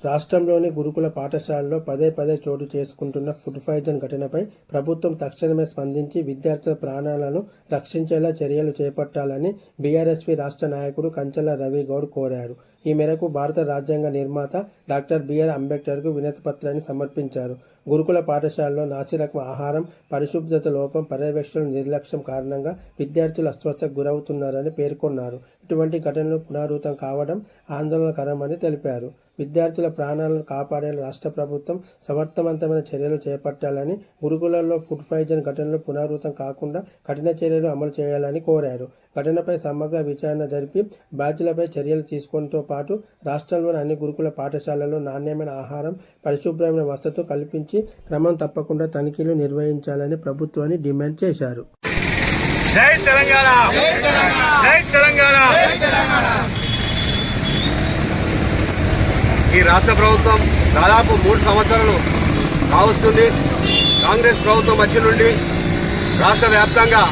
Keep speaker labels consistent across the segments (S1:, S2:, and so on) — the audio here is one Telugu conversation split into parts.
S1: రాష్ట్రంలోని గురుకుల పాఠశాలలో పదే పదే చోటు చేసుకుంటున్న ఫుడ్ పాయిజన్ ఘటనపై ప్రభుత్వం తక్షణమే స్పందించి విద్యార్థుల ప్రాణాలను రక్షించేలా చర్యలు చేపట్టాలని బీఆర్ఎస్పీ రాష్ట్ర నాయకుడు కంచల రవి గౌడ్ కోరారు. ఈ మేరకు భారత రాజ్యాంగ నిర్మాత డాక్టర్ బిఆర్ అంబేద్కర్కు వినతి పత్రాన్ని సమర్పించారు. గురుకుల పాఠశాలలో నాసిరకం ఆహారం, పరిశుభ్రత లోపం, పర్యవేక్షణ నిర్లక్ష్యం కారణంగా విద్యార్థులు అస్వస్థతకు గురవుతున్నారని పేర్కొన్నారు. ఇటువంటి ఘటనలు పునరావృతం కావడం ఆందోళనకరమని తెలిపారు. విద్యార్థుల ప్రాణాలను కాపాడేలా రాష్ట్ర ప్రభుత్వం సమర్థవంతమైన చర్యలు చేపట్టాలని, గురుకులాల్లో ఫుడ్ పాయిజన్ ఘటనలు పునరావృతం కాకుండా కఠిన చర్యలు అమలు చేయాలని కోరారు. ఘటనపై సమగ్ర విచారణ జరిపి బాధ్యులపై చర్యలు తీసుకోవడంతో పాటు రాష్ట్రంలోని అన్ని గురుకుల పాఠశాలల్లో నాణ్యమైన ఆహారం, పరిశుభ్రమైన వసతులు కల్పించి క్రమం తప్పకుండా తనిఖీలు నిర్వహించాలని ప్రభుత్వాన్ని డిమాండ్ చేశారు.
S2: జై తెలంగాణ, జై తెలంగాణ. ఈ రాష్ట్ర ప్రభుత్వం దాదాపు 3 సంవత్సరాలు కావస్తుంది. కాంగ్రెస్ ప్రభుత్వం వచ్చి నుండి రాష్ట్ర వ్యాప్తంగా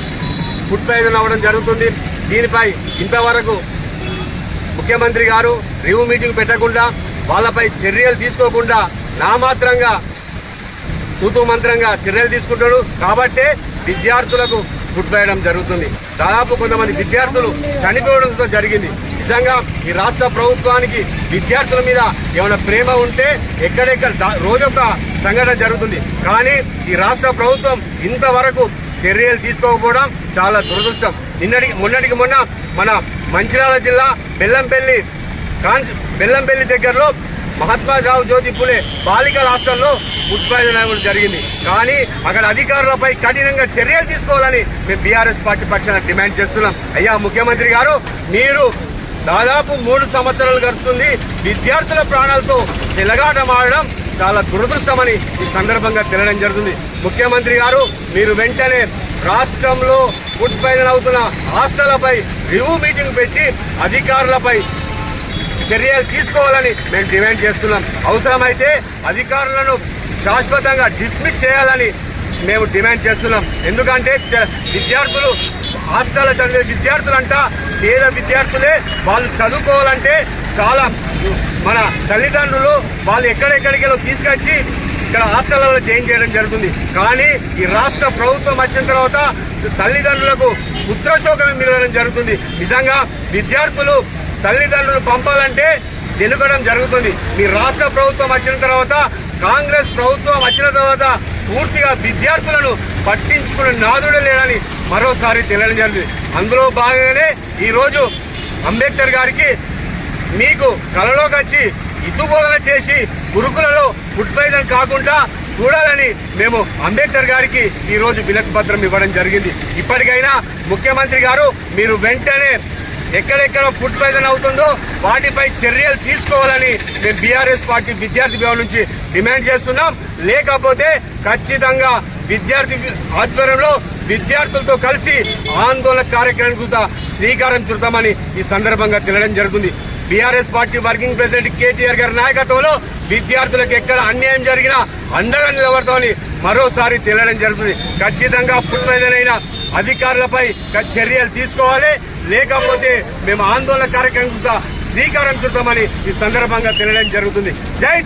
S2: ఫుడ్ పాయిజన్ అవ్వడం జరుగుతుంది. దీనిపై ఇంతవరకు ముఖ్యమంత్రి గారు రివ్యూ మీటింగ్ పెట్టకుండా, వాళ్ళపై చర్యలు తీసుకోకుండా నామాత్రంగా తూతూ మంత్రంగా చర్యలు తీసుకుంటాడు. కాబట్టే విద్యార్థులకు ఫుడ్ వేయడం జరుగుతుంది. దాదాపు కొంతమంది విద్యార్థులు చనిపోవడంతో జరిగింది. నిజంగా ఈ రాష్ట్ర ప్రభుత్వానికి విద్యార్థుల మీద ఏమైనా ప్రేమ ఉంటే ఎక్కడెక్కడ రోజొక సంఘటన జరుగుతుంది. కానీ ఈ రాష్ట్ర ప్రభుత్వం ఇంతవరకు చర్యలు తీసుకోకపోవడం చాలా దురదృష్టం. మొన్నటికి మొన్న మన మంచిర్యాల జిల్లా బెల్లంపల్లి దగ్గరలో మహాత్మారావు జ్యోతి పులే బాలికల హాస్టల్లో ఫుడ్ పాయిజన్ అవ్వడం జరిగింది. కానీ అక్కడ అధికారులపై కఠినంగా చర్యలు తీసుకోవాలని మేము బీఆర్ఎస్ పార్టీ పక్షాన డిమాండ్ చేస్తున్నాం. అయ్యా ముఖ్యమంత్రి గారు, మీరు దాదాపు 3 సంవత్సరాలు గడుస్తుంది. విద్యార్థుల ప్రాణాలతో చెలగాటమాడడం చాలా దురదృష్టమని ఈ సందర్భంగా తెలియడం జరుగుతుంది. ముఖ్యమంత్రి గారు, మీరు వెంటనే రాష్ట్రంలో ఫుడ్ పాయిజన్ అవుతున్న హాస్టళ్లపై రివ్యూ మీటింగ్ పెట్టి అధికారులపై చర్యలు తీసుకోవాలని మేము డిమాండ్ చేస్తున్నాం. అవసరమైతే అధికారులను శాశ్వతంగా డిస్మిస్ చేయాలని మేము డిమాండ్ చేస్తున్నాం. ఎందుకంటే విద్యార్థులు హాస్టల్లో చదివే విద్యార్థులంట పేద విద్యార్థులే. వాళ్ళు చదువుకోవాలంటే చాలా మన తల్లిదండ్రులు వాళ్ళు ఎక్కడెక్కడికి తీసుకొచ్చి ఇక్కడ హాస్టళ్లలో జాయిన్ చేయడం జరుగుతుంది. కానీ ఈ రాష్ట్ర ప్రభుత్వం వచ్చిన తర్వాత తల్లిదండ్రులకు పుత్రశోకమే మిగలడం జరుగుతుంది. నిజంగా విద్యార్థులు తల్లిదండ్రులు పంపాలంటే జనుగడం జరుగుతుంది. మీ రాష్ట్ర ప్రభుత్వం వచ్చిన తర్వాత, కాంగ్రెస్ ప్రభుత్వం వచ్చిన తర్వాత పూర్తిగా విద్యార్థులను పట్టించుకునే నాదుడు లేడని మరోసారి తెలియడం జరిగింది. అందులో భాగంగానే ఈరోజు అంబేద్కర్ గారికి మీకు కలలోకి వచ్చి ఇతుబోధన చేసి గురుకులలో ఫుడ్ పాయిజన్ కాకుండా చూడాలని మేము అంబేద్కర్ గారికి ఈరోజు వినతి పత్రం ఇవ్వడం జరిగింది. ఇప్పటికైనా ముఖ్యమంత్రి గారు, మీరు వెంటనే ఎక్కడెక్కడ ఫుడ్ పాయిజన్ అవుతుందో వాటిపై చర్యలు తీసుకోవాలని మేము బీఆర్ఎస్ పార్టీ విద్యార్థి భవన్ నుంచి డిమాండ్ చేస్తున్నాం. లేకపోతే ఖచ్చితంగా విద్యార్థి ఆధ్వర్యంలో విద్యార్థులతో కలిసి ఆందోళన కార్యక్రమానికి శ్రీకారం చుడతామని ఈ సందర్భంగా తెలియడం జరుగుతుంది. BRS party working president KTR గారి నాయకత్వంలో విద్యార్థులకు ఎక్కడ అన్యాయం జరిగినా అండగా నిలబడతామని మరోసారి తెలియడం జరుగుతుంది. ఖచ్చితంగా ఫుడ్ పాయిజన్ అయిన అధికారులపై చర్యలు తీసుకోవాలి. లేకపోతే మేము ఆందోళన కార్యక్రమం శ్రీకారం చుడతామని ఈ సందర్భంగా తెలియడం జరుగుతుంది. జై